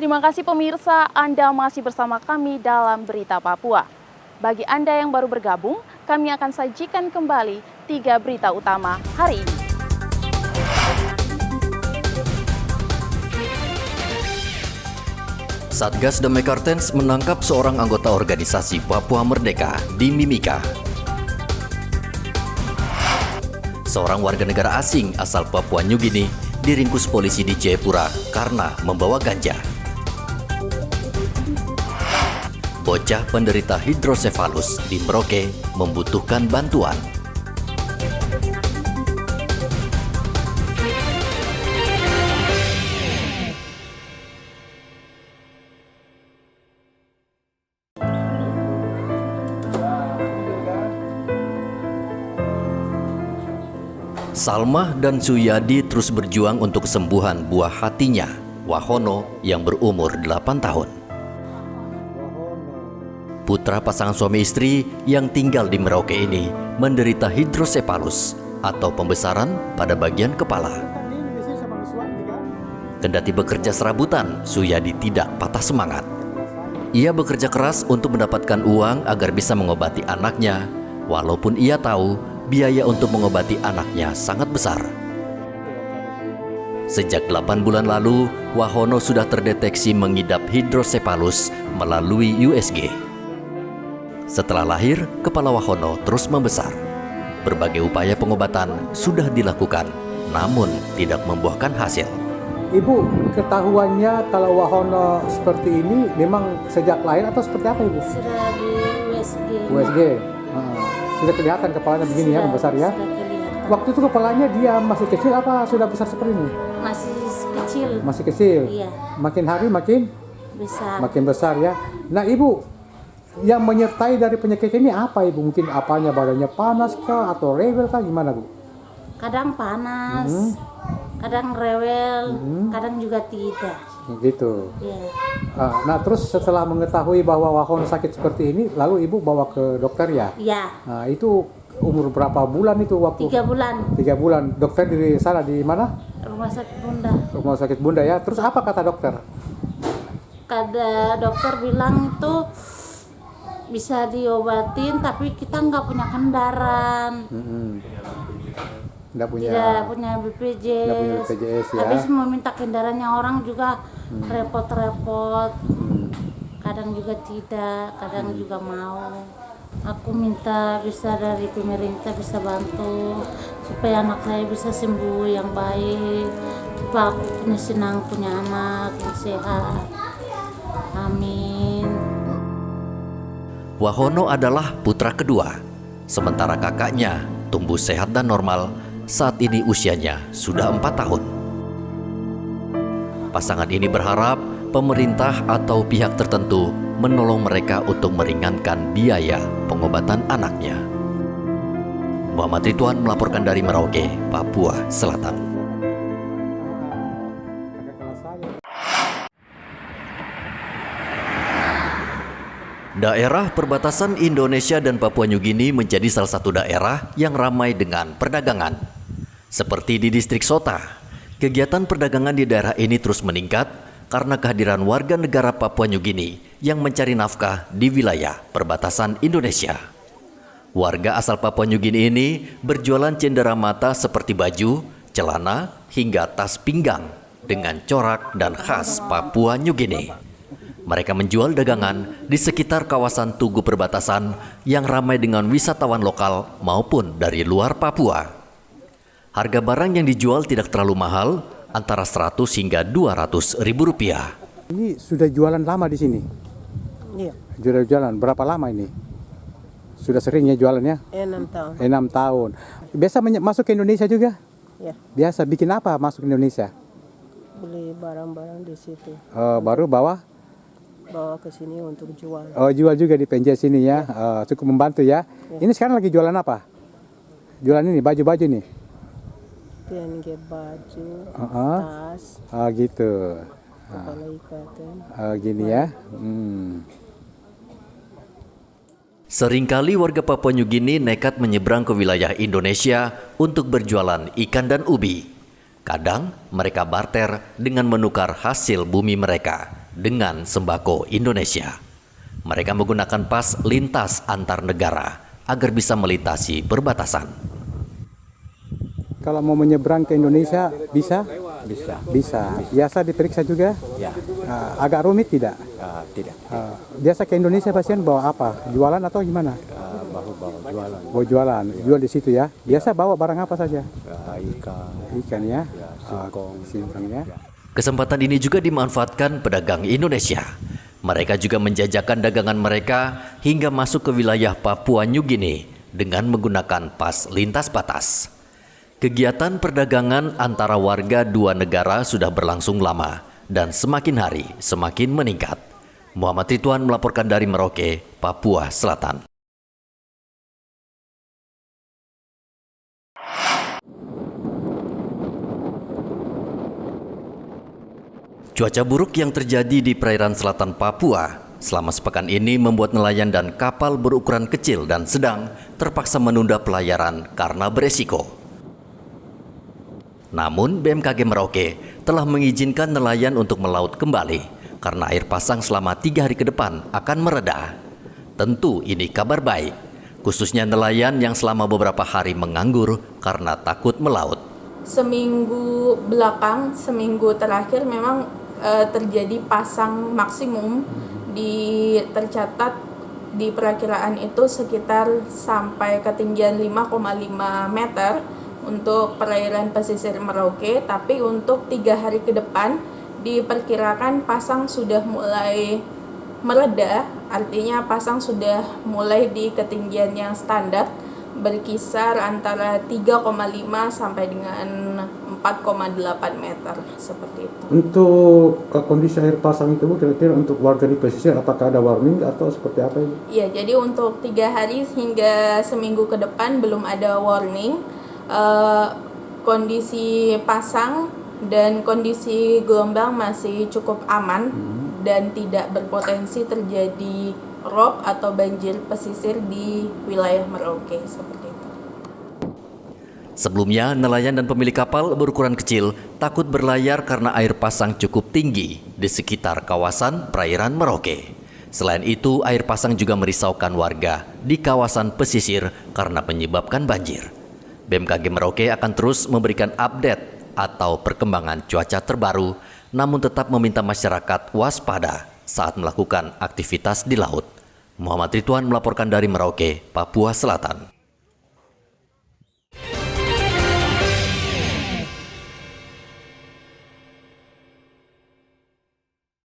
Terima kasih pemirsa, Anda masih bersama kami dalam Berita Papua. Bagi Anda yang baru bergabung, kami akan sajikan kembali 3 berita utama hari ini. Satgas Damai Kartens menangkap seorang anggota organisasi Papua Merdeka di Mimika. Seorang warga negara asing asal Papua New Guinea diringkus polisi di Jayapura karena membawa ganja. Bocah penderita hidrosefalus di Merauke membutuhkan bantuan. Salmah dan Suyadi terus berjuang untuk kesembuhan buah hatinya, Wahono, yang berumur 8 tahun. Putra pasangan suami istri yang tinggal di Merauke ini menderita hidrosefalus atau pembesaran pada bagian kepala. Kendati bekerja serabutan, Suyadi tidak patah semangat. Ia bekerja keras untuk mendapatkan uang agar bisa mengobati anaknya, walaupun ia tahu biaya untuk mengobati anaknya sangat besar. Sejak 8 bulan lalu, Wahono sudah terdeteksi mengidap hidrosefalus melalui USG. Setelah lahir, kepala Wahono terus membesar. Berbagai upaya pengobatan sudah dilakukan, namun tidak membuahkan hasil. Ibu, ketahuannya kalau Wahono seperti ini memang sejak lahir atau seperti apa, Ibu? Sudah di USG. USG. Sudah kelihatan kepalanya begini ya, besar ya? Kelihatan. Waktu itu kepalanya dia masih kecil apa sudah besar seperti ini? Masih kecil. Masih kecil? Iya. Makin hari makin? Besar. Makin besar ya. Nah, Ibu, yang menyertai dari penyakit ini apa, Ibu? Mungkin apanya, badannya panas kah atau rewel kah, gimana, Bu? Kadang panas, kadang rewel, kadang juga tidak. Gitu. Iya. Nah, terus setelah mengetahui bahwa Wahono sakit seperti ini, lalu Ibu bawa ke dokter ya? Iya. Nah, itu umur berapa bulan itu waktu? 3 bulan. 3 bulan. Dokter di sana di mana? Rumah sakit Bunda. Rumah sakit Bunda ya. Terus apa kata dokter? Kada dokter bilang itu bisa diobatin, tapi kita nggak punya kendaraan. Tidak punya BPJS. Nggak punya BPJS ya. Habis meminta kendaraannya orang juga repot-repot. Kadang juga tidak, kadang juga mau. Aku minta bisa dari pemerintah bisa bantu supaya anak saya bisa sembuh yang baik. Supaya aku punya senang punya anak yang sehat. Amin. Wahono adalah putra kedua, sementara kakaknya tumbuh sehat dan normal. Saat ini usianya sudah 4 tahun. Pasangan ini berharap pemerintah atau pihak tertentu menolong mereka untuk meringankan biaya pengobatan anaknya. Muhammad Ridwan melaporkan dari Merauke, Papua Selatan. Daerah perbatasan Indonesia dan Papua New Guinea menjadi salah satu daerah yang ramai dengan perdagangan. Seperti di distrik Sota, kegiatan perdagangan di daerah ini terus meningkat karena kehadiran warga negara Papua New Guinea yang mencari nafkah di wilayah perbatasan Indonesia. Warga asal Papua New Guinea ini berjualan cenderamata seperti baju, celana, hingga tas pinggang dengan corak dan khas Papua New Guinea. Mereka menjual dagangan di sekitar kawasan Tugu perbatasan yang ramai dengan wisatawan lokal maupun dari luar Papua. Harga barang yang dijual tidak terlalu mahal, antara 100 hingga 200 ribu rupiah. Ini sudah jualan lama di sini? Iya. Sudah jualan berapa lama ini? Sudah sering ya jualannya? 6 tahun. 6 tahun. Biasa masuk ke Indonesia juga? Ya, Biasa bikin apa masuk ke Indonesia? beli barang-barang di situ. Baru bawa ke sini untuk jual. jual juga di penjara sini ya. Cukup membantu ya. Ini sekarang lagi jualan apa? Jualan ini baju-baju nih. PNG baju, tas, Gitu. kepala ikatan. Gini ya. Seringkali warga Papua New Guinea nekat menyeberang ke wilayah Indonesia untuk berjualan ikan dan ubi. Kadang mereka barter dengan menukar hasil bumi mereka dengan sembako Indonesia. Mereka menggunakan pas lintas antar negara agar bisa melintasi perbatasan. Kalau mau menyeberang ke Indonesia bisa? Bisa. Biasa diperiksa juga? Ya, Agak rumit tidak? tidak. Biasa ke Indonesia pasien bawa apa? Jualan atau gimana? Bawa jualan Bawa jualan, jual di situ ya. Biasa bawa barang apa saja? ikan, Ikan ya, singkong. ya. Kesempatan ini juga dimanfaatkan pedagang Indonesia. Mereka juga menjajakan dagangan mereka hingga masuk ke wilayah Papua New Guinea dengan menggunakan pas lintas batas. Kegiatan perdagangan antara warga dua negara sudah berlangsung lama dan semakin hari semakin meningkat. Muhammad Ridwan melaporkan dari Merauke, Papua Selatan. Cuaca buruk yang terjadi di perairan selatan Papua selama sepekan ini membuat nelayan dan kapal berukuran kecil dan sedang terpaksa menunda pelayaran karena beresiko. Namun BMKG Merauke telah mengizinkan nelayan untuk melaut kembali karena air pasang selama 3 hari ke depan akan mereda. Tentu ini kabar baik, khususnya nelayan yang selama beberapa hari menganggur karena takut melaut. Seminggu terakhir memang terjadi pasang maksimum, tercatat di perakiraan itu sekitar sampai ketinggian 5,5 meter untuk perairan pesisir Merauke, tapi untuk 3 hari ke depan diperkirakan pasang sudah mulai mereda, artinya pasang sudah mulai di ketinggian yang standar berkisar antara 3,5 sampai dengan 4,8 meter seperti itu. Untuk kondisi air pasang itu Bu, kira-kira untuk warga di pesisir apakah ada warning atau seperti apa ini? Iya, jadi untuk 3 hari hingga seminggu ke depan belum ada warning. Kondisi pasang dan kondisi gelombang masih cukup aman dan tidak berpotensi terjadi rob atau banjir pesisir di wilayah Merauke seperti itu. Sebelumnya, nelayan dan pemilik kapal berukuran kecil takut berlayar karena air pasang cukup tinggi di sekitar kawasan perairan Merauke. Selain itu, air pasang juga merisaukan warga di kawasan pesisir karena menyebabkan banjir. BMKG Merauke akan terus memberikan update atau perkembangan cuaca terbaru, namun tetap meminta masyarakat waspada saat melakukan aktivitas di laut. Muhammad Ridwan melaporkan dari Merauke, Papua Selatan.